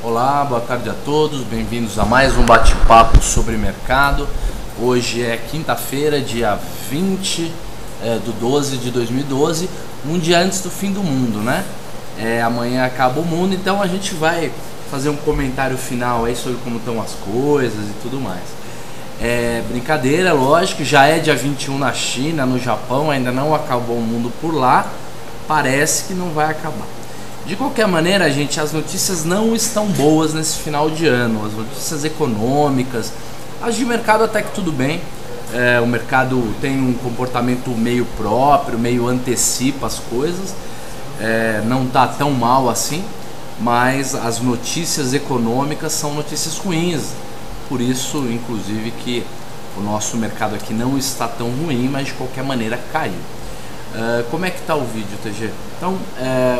Olá, boa tarde a todos, bem-vindos a mais um bate-papo sobre mercado. Hoje é quinta-feira, dia 20 do 12 de 2012, um dia antes do fim do mundo, né? Amanhã acaba o mundo, então a gente vai fazer um comentário final aí sobre como estão as coisas e tudo mais. Brincadeira, lógico, já é dia 21 na China, no Japão, ainda não acabou o mundo por lá, parece que não vai acabar. De qualquer maneira, gente, as notícias não estão boas nesse final de ano. As notícias econômicas, as de mercado até que tudo bem. O mercado tem um comportamento meio próprio, meio antecipa as coisas. Não está tão mal assim, mas as notícias econômicas são notícias ruins. Por isso, inclusive, que o nosso mercado aqui não está tão ruim, mas de qualquer maneira caiu. Como é que tá o vídeo, TG? Então,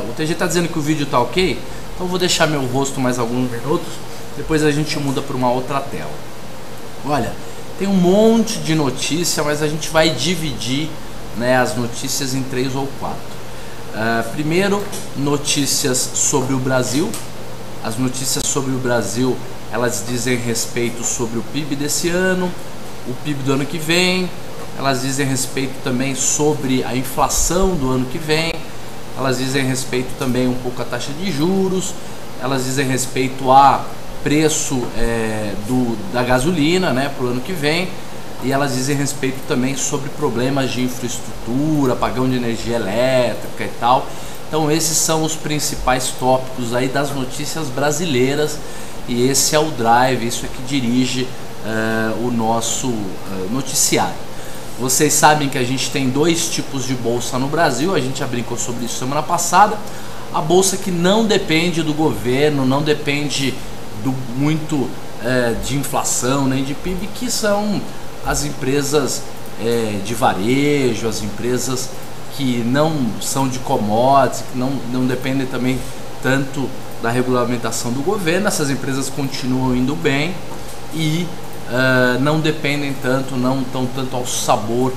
o TG tá dizendo que o vídeo tá ok, então eu vou deixar meu rosto mais alguns minutos, depois a gente muda para uma outra tela. Olha, tem um monte de notícia, mas a gente vai dividir, né, as notícias em 3 ou 4. Primeiro, notícias sobre o Brasil. As notícias sobre o Brasil, elas dizem respeito sobre o PIB desse ano, o PIB do ano que vem. Elas dizem respeito também sobre a inflação do ano que vem, elas dizem respeito também um pouco à taxa de juros, elas dizem respeito a preço da gasolina, né, para o ano que vem, e elas dizem respeito também sobre problemas de infraestrutura, apagão de energia elétrica e tal. Então esses são os principais tópicos aí das notícias brasileiras, e esse é o drive, isso é que dirige o nosso noticiário. Vocês sabem que a gente tem 2 tipos de bolsa no Brasil, a gente já brincou sobre isso semana passada. A bolsa que não depende do governo, não depende muito de inflação nem de PIB, que são as empresas de varejo, as empresas que não são de commodities, que não dependem também tanto da regulamentação do governo. Essas empresas continuam indo bem e não dependem tanto, não estão tanto ao sabor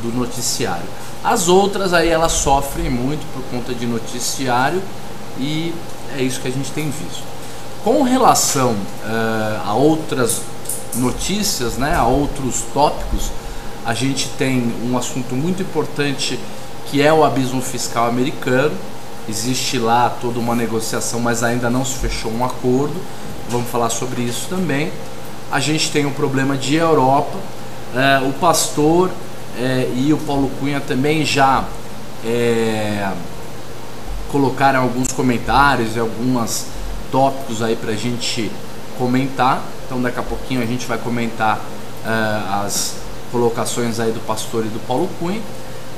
do noticiário. As outras aí elas sofrem muito por conta de noticiário, e é isso que a gente tem visto. Com relação a outras notícias, né, a outros tópicos, a gente tem um assunto muito importante que é o abismo fiscal americano. Existe lá toda uma negociação, mas ainda não se fechou um acordo. Vamos falar sobre isso também. A gente tem um problema de Europa, o Pastor e o Paulo Cunha também já colocaram alguns comentários e alguns tópicos aí pra gente comentar. Então daqui a pouquinho a gente vai comentar as colocações aí do Pastor e do Paulo Cunha.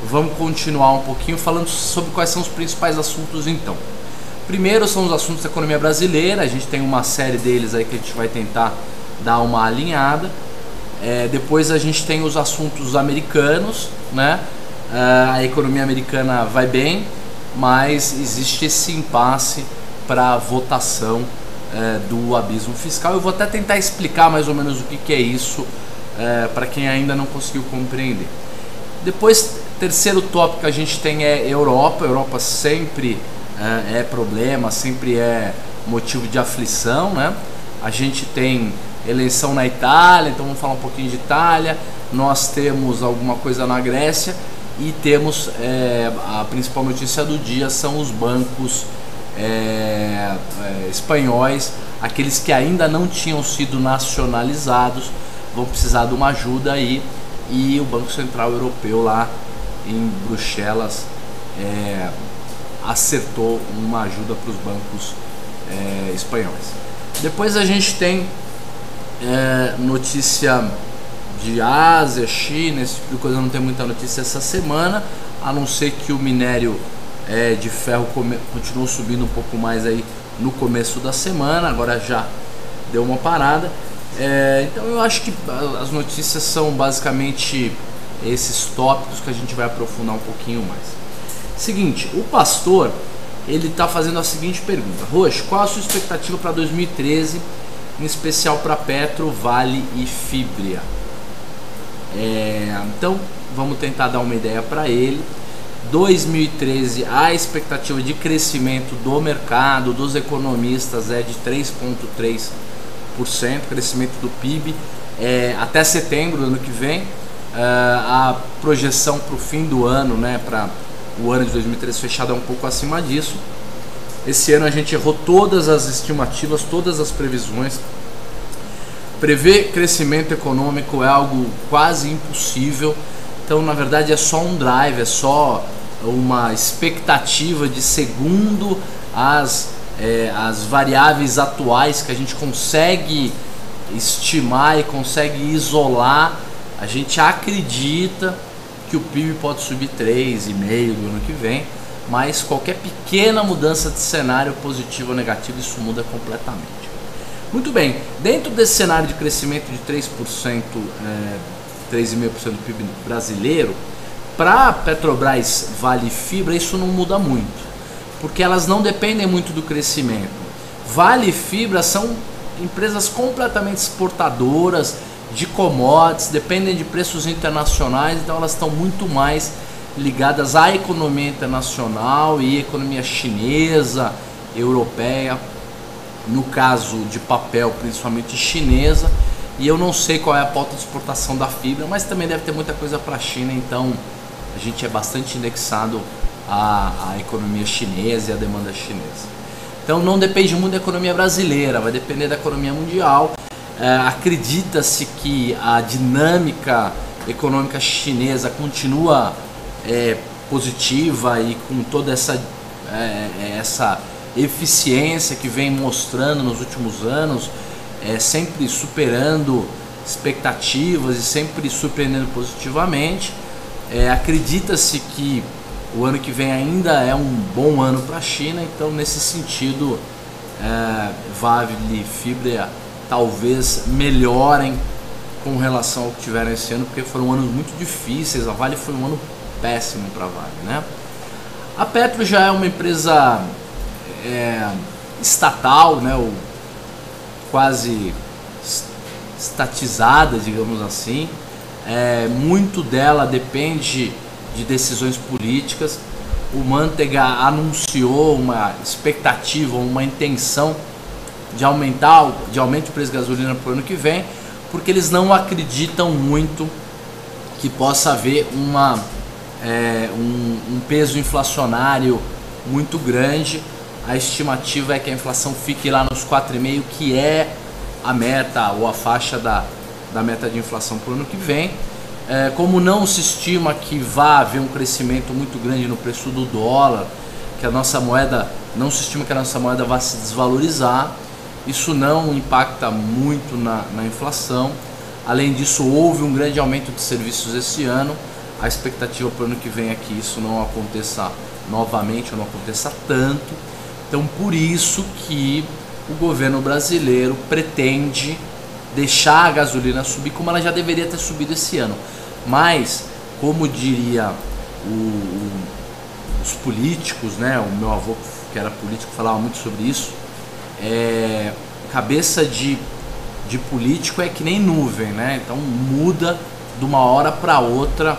Vamos continuar um pouquinho falando sobre quais são os principais assuntos então. Primeiro são os assuntos da economia brasileira, a gente tem uma série deles aí que a gente vai tentar dar uma alinhada. Depois a gente tem os assuntos americanos, né? A economia americana vai bem, mas existe esse impasse para a votação do abismo fiscal. Eu vou até tentar explicar mais ou menos o que é isso para quem ainda não conseguiu compreender. Depois, terceiro tópico que a gente tem é Europa. Europa sempre é problema, sempre é motivo de aflição, né? A gente tem eleição na Itália, então vamos falar um pouquinho de Itália. Nós temos alguma coisa na Grécia e temos a principal notícia do dia são os bancos espanhóis, aqueles que ainda não tinham sido nacionalizados, vão precisar de uma ajuda aí, e o Banco Central Europeu lá em Bruxelas acertou uma ajuda para os bancos espanhóis. Depois a gente tem notícia de Ásia, China, esse tipo de coisa. Não tem muita notícia essa semana, a não ser que o minério de ferro continuou subindo um pouco mais aí no começo da semana, agora já deu uma parada. Então eu acho que as notícias são basicamente esses tópicos que a gente vai aprofundar um pouquinho mais. Seguinte, o Pastor, ele está fazendo a seguinte pergunta: Roxo, qual a sua expectativa para 2013, em especial para Petro, Vale e Fibria? Então vamos tentar dar uma ideia para ele. 2013 a expectativa de crescimento do mercado, dos economistas, é de 3,3%, crescimento do PIB até setembro do ano que vem. A projeção para o fim do ano, né, para o ano de 2013 fechado, é um pouco acima disso. Esse ano a gente errou todas as estimativas, todas as previsões. Prever crescimento econômico é algo quase impossível. Então, na verdade, é só um drive, é só uma expectativa de segundo as variáveis atuais que a gente consegue estimar e consegue isolar. A gente acredita que o PIB pode subir 3,5% do ano que vem, mas qualquer pequena mudança de cenário, positivo ou negativo, isso muda completamente. Muito bem, dentro desse cenário de crescimento de 3%, 3,5% do PIB brasileiro, para Petrobras, Vale e Fibra, isso não muda muito, porque elas não dependem muito do crescimento. Vale e Fibra são empresas completamente exportadoras de commodities, dependem de preços internacionais, então elas estão muito mais ligadas à economia internacional e economia chinesa, europeia, no caso de papel principalmente chinesa. E eu não sei qual é a pauta de exportação da fibra, mas também deve ter muita coisa para a China, então a gente é bastante indexado à economia chinesa e à demanda chinesa. Então não depende muito da economia brasileira, vai depender da economia mundial. Acredita-se que a dinâmica econômica chinesa continua positiva e com toda essa eficiência que vem mostrando nos últimos anos, sempre superando expectativas e sempre surpreendendo positivamente. Acredita-se que o ano que vem ainda é um bom ano para a China, então nesse sentido Vale e Fibra talvez melhorem com relação ao que tiveram esse ano, porque foram anos muito difíceis. A Vale foi um ano péssimo para a Vale, né? A Petro já é uma empresa estatal, né, ou quase estatizada, digamos assim. Muito dela depende de decisões políticas. O Manteiga anunciou uma expectativa, uma intenção de aumento do preço de gasolina para o ano que vem, porque eles não acreditam muito que possa haver um peso inflacionário muito grande. A estimativa é que a inflação fique lá nos 4,5%, que é a meta ou a faixa da meta de inflação para o ano que vem. Como não se estima que vá haver um crescimento muito grande no preço do dólar, que a nossa moeda, não se estima que a nossa moeda vá se desvalorizar, isso não impacta muito na inflação. Além disso, houve um grande aumento de serviços esse ano. A expectativa para o ano que vem é que isso não aconteça novamente, ou não aconteça tanto. Então, por isso que o governo brasileiro pretende deixar a gasolina subir, como ela já deveria ter subido esse ano. Mas, como diria os políticos, né? O meu avô, que era político, falava muito sobre isso. Cabeça de político é que nem nuvem, né? Então muda de uma hora para outra,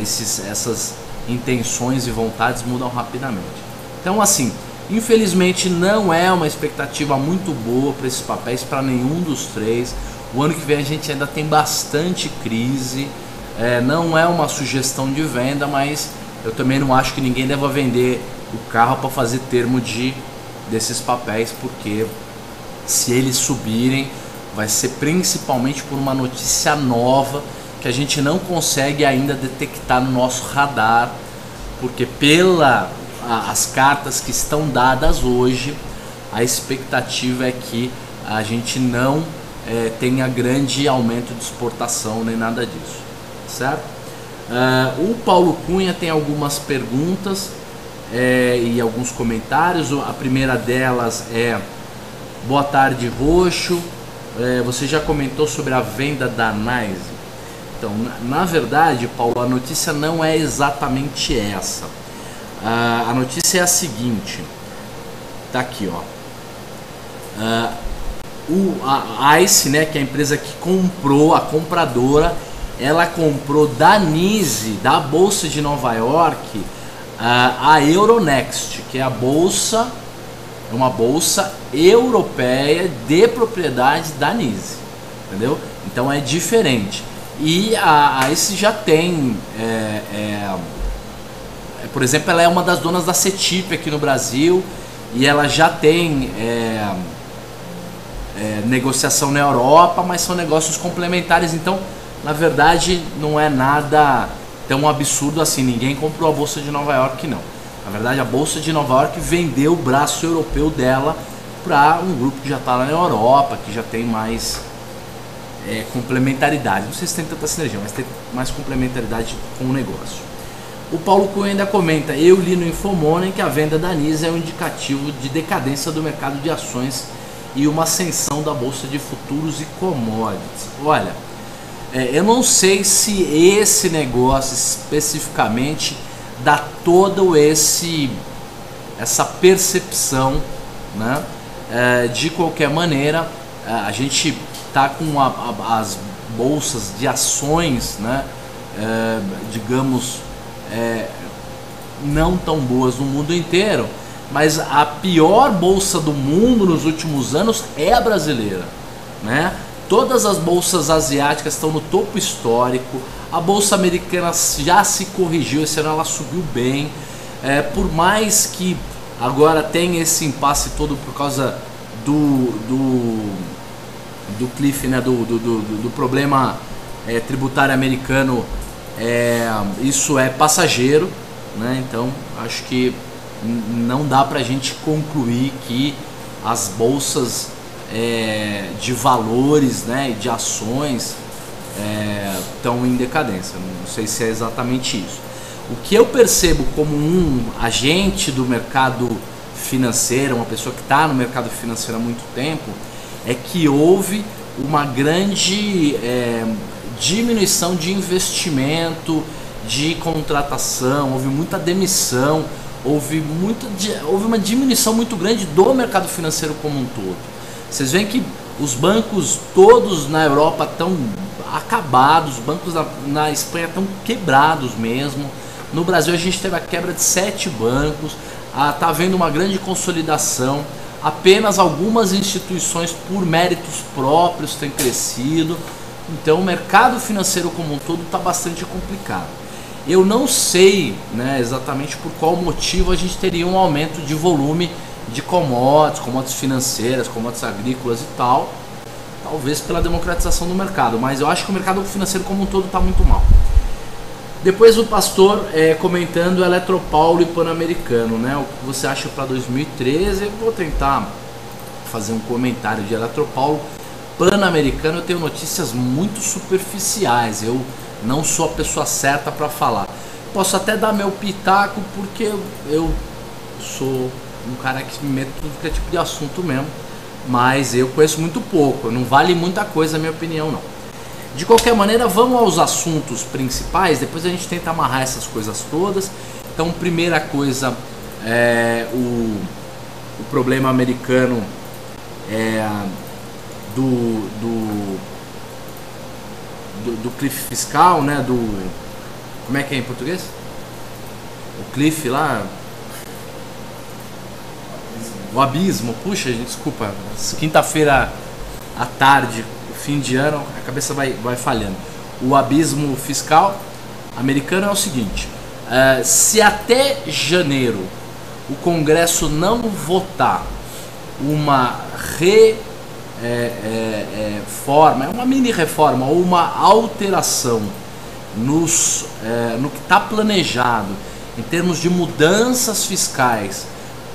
essas intenções e vontades mudam rapidamente. Então, assim, infelizmente não é uma expectativa muito boa para esses papéis, para nenhum dos três. O ano que vem a gente ainda tem bastante crise. Não é uma sugestão de venda, mas eu também não acho que ninguém deva vender o carro para fazer termo desses papéis, porque se eles subirem vai ser principalmente por uma notícia nova que a gente não consegue ainda detectar no nosso radar, porque as cartas que estão dadas hoje, a expectativa é que a gente não tenha grande aumento de exportação nem nada disso, certo? O Paulo Cunha tem algumas perguntas e alguns comentários. A primeira delas é: boa tarde, Roxo, você já comentou sobre a venda da Nise? Então, na verdade, Paulo, a notícia não é exatamente essa. A notícia é a seguinte, tá aqui, ó. A ICE, né, que é a empresa que comprou, a compradora, ela comprou da NYSE, da Bolsa de Nova York, a Euronext, que é a bolsa, é uma bolsa europeia de propriedade da NYSE, entendeu? Então é diferente. E a ICE já tem, por exemplo, ela é uma das donas da CETIP aqui no Brasil, e ela já tem negociação na Europa, mas são negócios complementares, então na verdade não é nada tão absurdo assim. Ninguém comprou a Bolsa de Nova York, não. Na verdade, a Bolsa de Nova York vendeu o braço europeu dela para um grupo que já está lá na Europa, que já tem mais complementaridade. Não sei se tem tanta sinergia, mas tem mais complementaridade com o negócio. O Paulo Cunha ainda comenta: eu li no Infomoney que a venda da NYSE é um indicativo de decadência do mercado de ações e uma ascensão da Bolsa de Futuros e Commodities. Olha, eu não sei se esse negócio especificamente dá todo essa percepção, né? De qualquer maneira, a gente tá com as bolsas de ações, né? Digamos, não tão boas no mundo inteiro, mas a pior bolsa do mundo nos últimos anos é a brasileira, né? Todas as bolsas asiáticas estão no topo histórico. A bolsa americana já se corrigiu, esse ano ela subiu bem. Por mais que agora tenha esse impasse todo por causa do cliff, né, do problema tributário americano, isso é passageiro, né? Então acho que não dá pra gente concluir que as bolsas de valores, né, de ações estão em decadência. Não sei se é exatamente isso. O que eu percebo como um agente do mercado financeiro, uma pessoa que está no mercado financeiro há muito tempo, é que houve uma grande diminuição de investimento, de contratação, houve muita demissão, houve uma diminuição muito grande do mercado financeiro como um todo. Vocês veem que os bancos todos na Europa estão acabados, os bancos na Espanha estão quebrados mesmo. No Brasil a gente teve a quebra de 7 bancos, está havendo uma grande consolidação, apenas algumas instituições por méritos próprios têm crescido. Então o mercado financeiro como um todo está bastante complicado. Eu não sei, né, exatamente por qual motivo a gente teria um aumento de volume de commodities financeiras, commodities agrícolas e tal, talvez pela democratização do mercado, mas eu acho que o mercado financeiro como um todo está muito mal. Depois o pastor comentando Eletropaulo e Pan-Americano, né? O que você acha para 2013? Eu vou tentar fazer um comentário de Eletropaulo. Pan-Americano, eu tenho notícias muito superficiais, eu não sou a pessoa certa para falar. Posso até dar meu pitaco, porque eu sou um cara que me mete tudo que é tipo de assunto mesmo, mas eu conheço muito pouco, não vale muita coisa a minha opinião não. De qualquer maneira, vamos aos assuntos principais, depois a gente tenta amarrar essas coisas todas. Então, primeira coisa, o problema americano do cliff fiscal, né? Como é que é em português? O cliff lá, o abismo. Puxa, gente, desculpa, quinta-feira à tarde, fim de ano, a cabeça vai falhando. O abismo fiscal americano é o seguinte: se até janeiro o Congresso não votar uma reforma, uma mini reforma ou uma alteração no que está planejado em termos de mudanças fiscais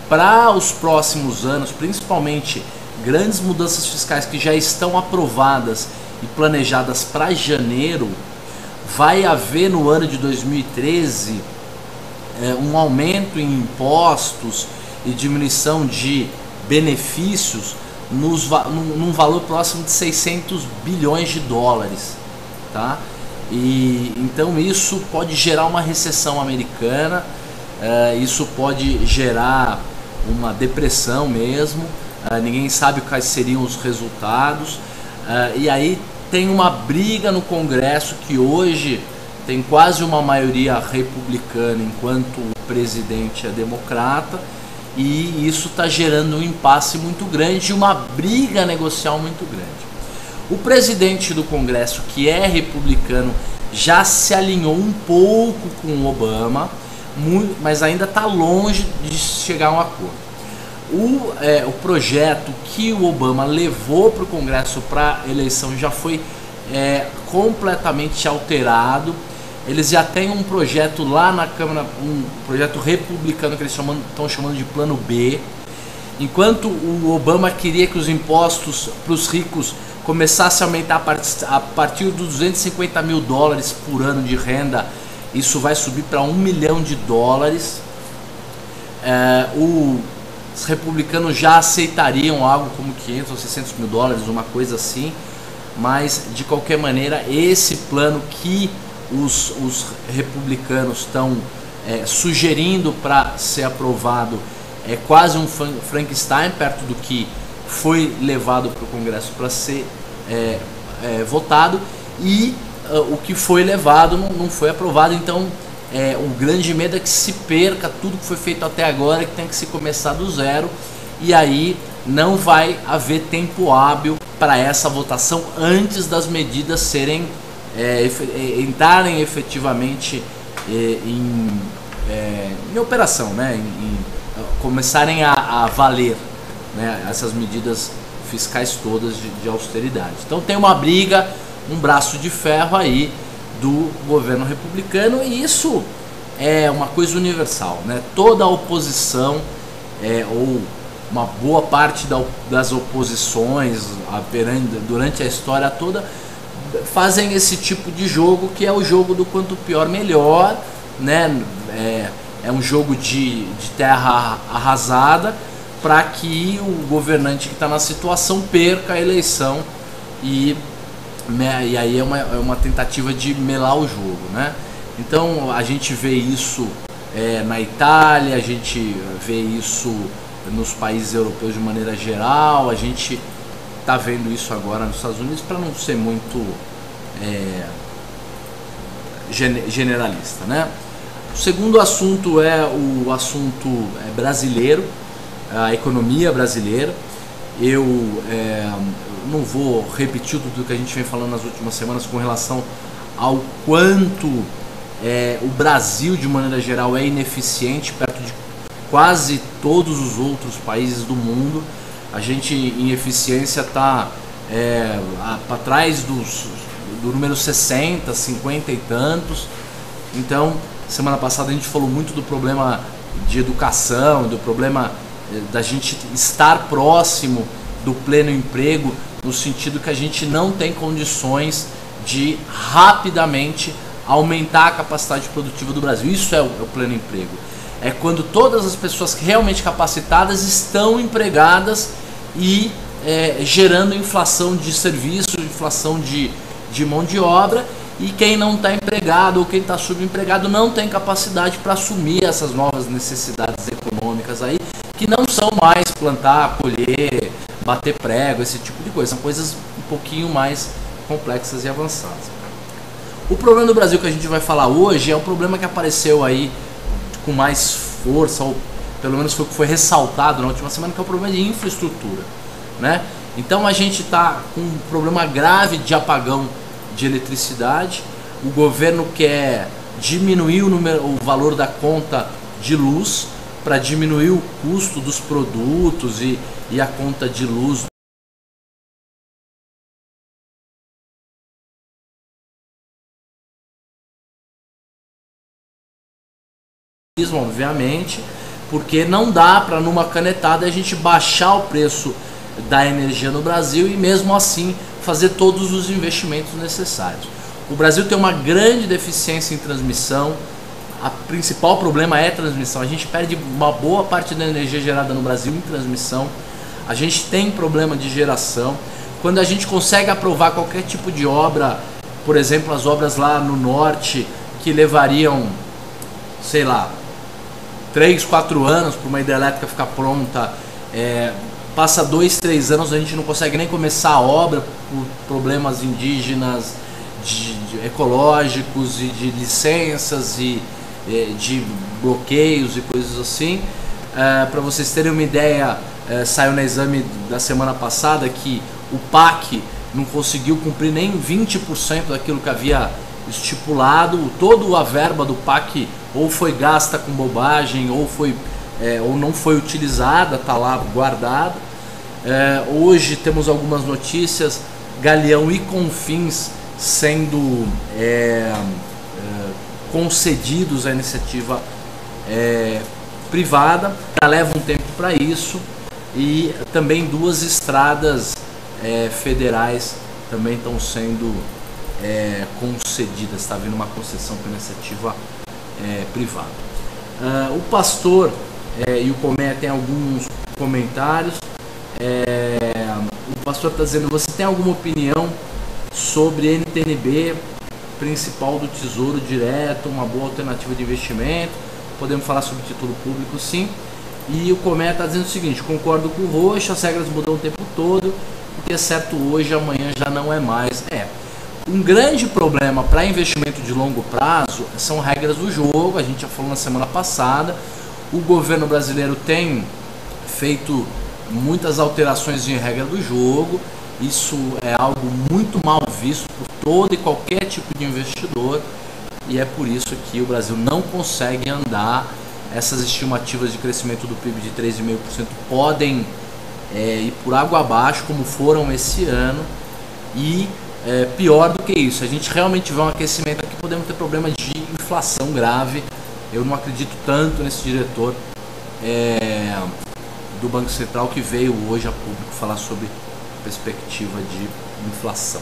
para os próximos anos, principalmente grandes mudanças fiscais que já estão aprovadas e planejadas para janeiro, vai haver no ano de 2013 um aumento em impostos e diminuição de benefícios num valor próximo de 600 bilhões de dólares, tá? E então isso pode gerar uma recessão americana, isso pode gerar uma depressão mesmo. Ninguém sabe quais seriam os resultados, e aí tem uma briga no Congresso que hoje tem quase uma maioria republicana, enquanto o presidente é democrata, e isso está gerando um impasse muito grande e uma briga negocial muito grande. O presidente do Congresso, que é republicano, já se alinhou um pouco com o Obama, mas ainda está longe de chegar a um acordo. O projeto que o Obama levou para o Congresso para eleição já foi completamente alterado. Eles já têm um projeto lá na Câmara, um projeto republicano que eles estão chamando de Plano B. Enquanto o Obama queria que os impostos para os ricos começassem a aumentar a partir dos 250 mil dólares por ano de renda, isso vai subir para $1 milhão. Os republicanos já aceitariam algo como 500 ou 600 mil dólares, uma coisa assim, mas de qualquer maneira esse plano que os republicanos estão sugerindo para ser aprovado é quase um Frankenstein perto do que foi levado para o Congresso para ser votado, e o que foi levado não foi aprovado. Então o grande medo é que se perca tudo que foi feito até agora, que tem que se começar do zero, e aí não vai haver tempo hábil para essa votação antes das medidas serem entrarem efetivamente em operação, né? Começarem a valer, né? Essas medidas fiscais todas de austeridade. Então tem uma briga, um braço de ferro aí do governo republicano, e isso é uma coisa universal, né? Toda a oposição, ou uma boa parte das oposições durante a história toda, fazem esse tipo de jogo, que é o jogo do quanto pior melhor, né? É um jogo de terra arrasada para que o governante que está na situação perca a eleição, e aí é uma tentativa de melar o jogo, né? Então a gente vê isso na Itália, a gente vê isso nos países europeus de maneira geral, a gente está vendo isso agora nos Estados Unidos, para não ser muito generalista, né? O segundo assunto é o assunto brasileiro, a economia brasileira. Eu não vou repetir tudo que a gente vem falando nas últimas semanas com relação ao quanto o Brasil, de maneira geral, é ineficiente perto de quase todos os outros países do mundo. A gente em eficiência está para trás do número 60, 50 e tantos. Então, semana passada a gente falou muito do problema de educação, do problema da gente estar próximo do pleno emprego, no sentido que a gente não tem condições de rapidamente aumentar a capacidade produtiva do Brasil. Isso é o pleno emprego. É quando todas as pessoas realmente capacitadas estão empregadas e gerando inflação de serviço, inflação de mão de obra, e quem não está empregado ou quem está subempregado não tem capacidade para assumir essas novas necessidades econômicas aí, que não são mais plantar, colher, bater prego, esse tipo de coisa. São coisas um pouquinho mais complexas e avançadas. O problema do Brasil que a gente vai falar hoje é um problema que apareceu aí com mais força, ou pelo menos foi o que foi ressaltado na última semana, que é o problema de infraestrutura, né? Então a gente está com um problema grave de apagão de eletricidade. O governo quer diminuir o valor da conta de luz para diminuir o custo dos produtos e a conta de luz obviamente, porque não dá para numa canetada a gente baixar o preço da energia no Brasil e mesmo assim fazer todos os investimentos necessários. O Brasil tem uma grande deficiência em transmissão. O principal problema é a transmissão. A gente perde uma boa parte da energia gerada no Brasil em transmissão. A gente tem problema de geração. Quando a gente consegue aprovar qualquer tipo de obra, por exemplo, as obras lá no norte, que levariam, sei lá, 3, 4 anos para uma hidrelétrica ficar pronta, passa 2, 3 anos, a gente não consegue nem começar a obra por problemas indígenas, ecológicos e de licenças e de bloqueios e coisas assim. Para vocês terem uma ideia, saiu no exame da semana passada que o PAC não conseguiu cumprir nem 20% daquilo que havia estipulado. Toda a verba do PAC ou foi gasta com bobagem ou não foi utilizada, está lá guardada. Hoje temos algumas notícias: Galeão e Confins sendo concedidos à iniciativa privada. Já leva um tempo para isso, e também 2 estradas federais também estão sendo concedidas. Está havendo uma concessão para iniciativa privada. O pastor e o Comé tem alguns comentários. O pastor está dizendo: você tem alguma opinião sobre NTNB, principal do Tesouro Direto, uma boa alternativa de investimento? Podemos falar sobre título público, sim. E o Comé está dizendo o seguinte: concordo com o Roxo, as regras mudam o tempo todo, o que é certo hoje, amanhã já não é mais. Um grande problema para investimento de longo prazo são regras do jogo. A gente já falou na semana passada. O governo brasileiro tem feito muitas alterações em regra do jogo. Isso é algo muito mal visto por todo e qualquer tipo de investidor, e é por isso que o Brasil não consegue andar. Essas estimativas de crescimento do PIB de 3,5% podem ir por água abaixo, como foram esse ano. E pior do que isso, a gente realmente tiver um aquecimento aqui, podemos ter problemas de inflação grave. Eu não acredito tanto nesse diretor do Banco Central que veio hoje a público falar sobre perspectiva de inflação.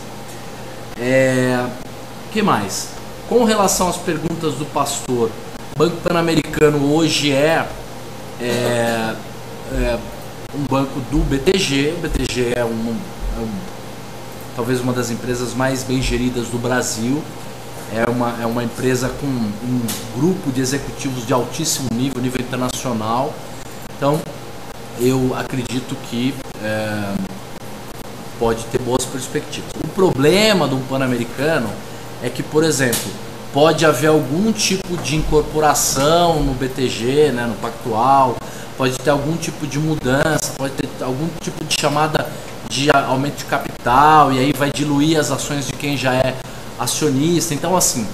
Que mais? Com relação às perguntas do pastor, o Banco Pan-Americano hoje um banco do BTG. O BTG é talvez uma das empresas mais bem geridas do Brasil. É uma empresa com um grupo de executivos de altíssimo nível internacional. Então, eu acredito que pode ter boas perspectivas. O problema do Pan-Americano é que, por exemplo, pode haver algum tipo de incorporação no BTG, no Pactual, pode ter algum tipo de mudança, pode ter algum tipo de chamada de aumento de capital, e aí vai diluir as ações de quem já é acionista. Então, assim,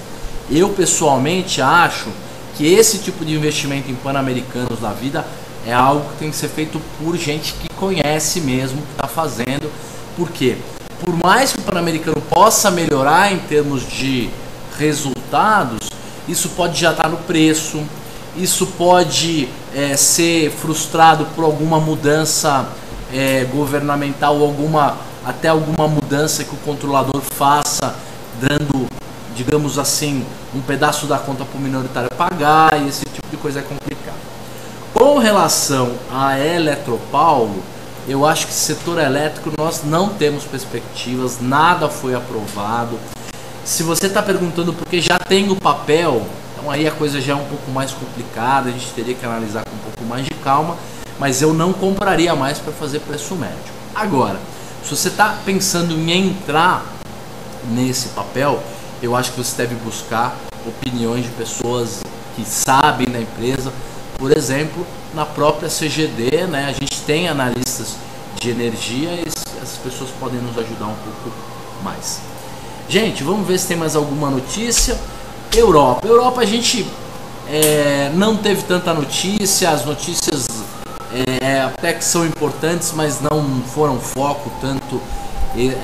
eu pessoalmente acho que esse tipo de investimento em Pan-Americanos da vida é algo que tem que ser feito por gente que conhece mesmo o que está fazendo. Por quê? Por mais que o Pan-Americano possa melhorar em termos de resultados, isso pode já estar no preço, isso pode ser frustrado por alguma mudança governamental, ou até alguma mudança que o controlador faça, dando, digamos assim, um pedaço da conta para o minoritário pagar, e esse tipo de coisa é complicado. Com relação a Eletropaulo, eu acho que setor elétrico nós não temos perspectivas, nada foi aprovado. Se você está perguntando porque já tem o papel, então aí a coisa já é um pouco mais complicada, a gente teria que analisar com um pouco mais de calma, mas eu não compraria mais para fazer preço médio. Agora, se você está pensando em entrar nesse papel, eu acho que você deve buscar opiniões de pessoas que sabem da empresa. Por exemplo, na própria CGD, a gente tem analistas de energia, e essas pessoas podem nos ajudar um pouco mais. Gente, vamos ver se tem mais alguma notícia. Europa a gente não teve tanta notícia. As notícias até que são importantes, mas não foram foco tanto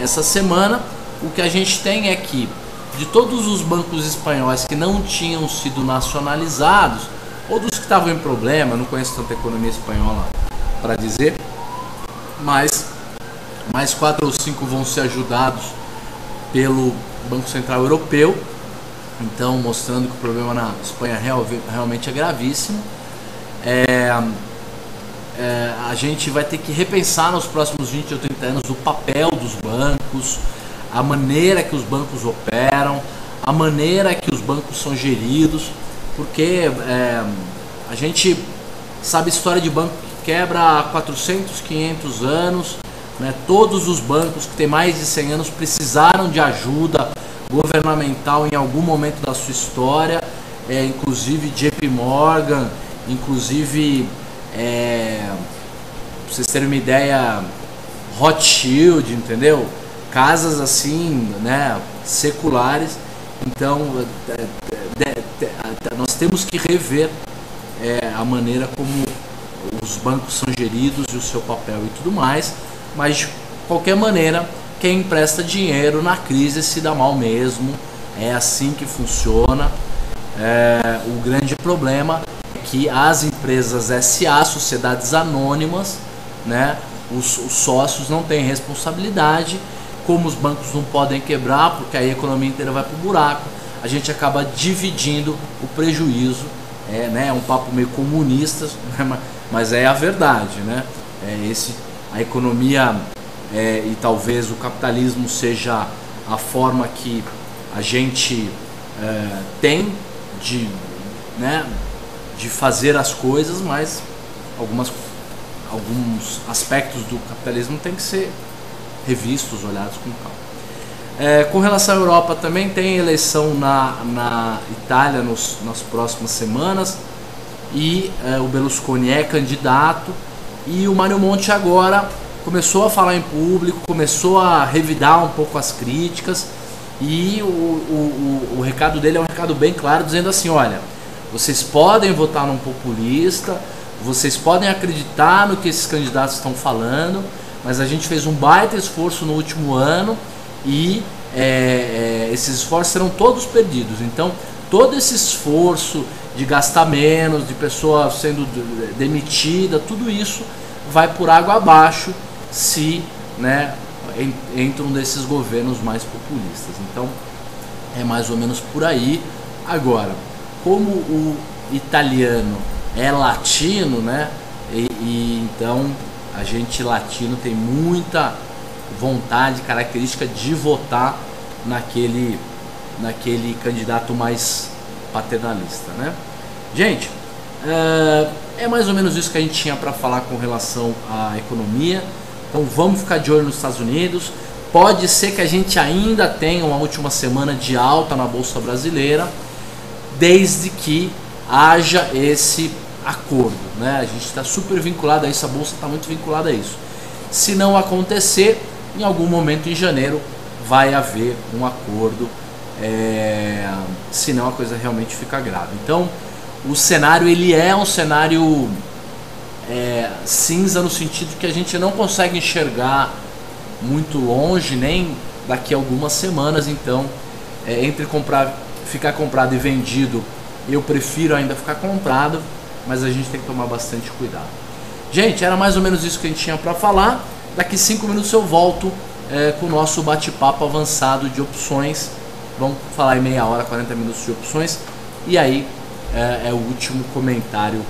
essa semana. O que a gente tem é que, de todos os bancos espanhóis que não tinham sido nacionalizados, ou dos que estavam em problema, não conheço tanta economia espanhola para dizer, mas mais 4 ou 5 vão ser ajudados pelo Banco Central Europeu. Então, mostrando que o problema na Espanha realmente é gravíssimo. A gente vai ter que repensar nos próximos 20 ou 30 anos o papel dos bancos, a maneira que os bancos operam, a maneira que os bancos são geridos, porque a gente sabe história de banco que quebra há 400, 500 anos, né? Todos os bancos que têm mais de 100 anos precisaram de ajuda governamental em algum momento da sua história, inclusive JP Morgan, inclusive, pra vocês terem uma ideia, Rothschild, entendeu? Casas assim, né, seculares. Então, nós temos que rever a maneira como os bancos são geridos e o seu papel e tudo mais, mas de qualquer maneira, quem empresta dinheiro na crise se dá mal mesmo, é assim que funciona. O grande problema é que as empresas SA, sociedades anônimas, né, os sócios não têm responsabilidade. Como os bancos não podem quebrar, porque aí a economia inteira vai para o buraco, a gente acaba dividindo o prejuízo. É um papo meio comunista, né, mas é a verdade, né? A economia e talvez o capitalismo seja a forma que a gente tem de fazer as coisas, mas alguns aspectos do capitalismo têm que ser revistos, olhados com calma. Com relação à Europa, também tem eleição na Itália nas próximas semanas, e o Berlusconi é candidato, e o Mário Monti agora começou a falar em público, começou a revidar um pouco as críticas, e o recado dele é um recado bem claro, dizendo assim: olha, vocês podem votar num populista, vocês podem acreditar no que esses candidatos estão falando, mas a gente fez um baita esforço no último ano e esses esforços serão todos perdidos. Então, todo esse esforço de gastar menos, de pessoa sendo demitida, tudo isso vai por água abaixo se entra um desses governos mais populistas. Então, é mais ou menos por aí. Agora, como o italiano é latino, né, e então a gente latino tem muita vontade, característica de votar naquele candidato mais paternalista, né? Gente, é mais ou menos isso que a gente tinha para falar com relação à economia. Então vamos ficar de olho nos Estados Unidos. Pode ser que a gente ainda tenha uma última semana de alta na Bolsa Brasileira, desde que haja esse acordo, né? A gente está super vinculado a isso, a Bolsa está muito vinculada a isso. Se não acontecer, em algum momento em janeiro vai haver um acordo, senão a coisa realmente fica grave. Então, o cenário ele é um cenário cinza, no sentido que a gente não consegue enxergar muito longe, nem daqui a algumas semanas. Então, entre ficar comprado e vendido, eu prefiro ainda ficar comprado, mas a gente tem que tomar bastante cuidado. Gente, era mais ou menos isso que a gente tinha para falar. Daqui 5 minutos eu volto com o nosso bate-papo avançado de opções. Vamos falar em meia hora, 40 minutos de opções. E aí é o último comentário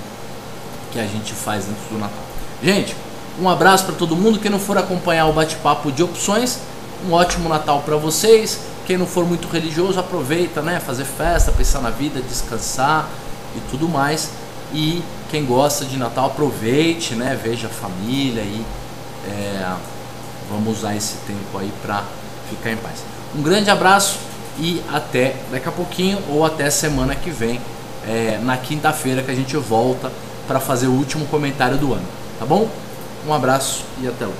que a gente faz antes do Natal. Gente, um abraço para todo mundo. Quem não for acompanhar o bate-papo de opções, um ótimo Natal para vocês. Quem não for muito religioso, aproveita, né? Fazer festa, pensar na vida, descansar e tudo mais. E quem gosta de Natal, aproveite, né? Veja a família e vamos usar esse tempo aí para ficar em paz. Um grande abraço e até daqui a pouquinho, ou até semana que vem, na quinta-feira, que a gente volta para fazer o último comentário do ano, tá bom? Um abraço e até lá.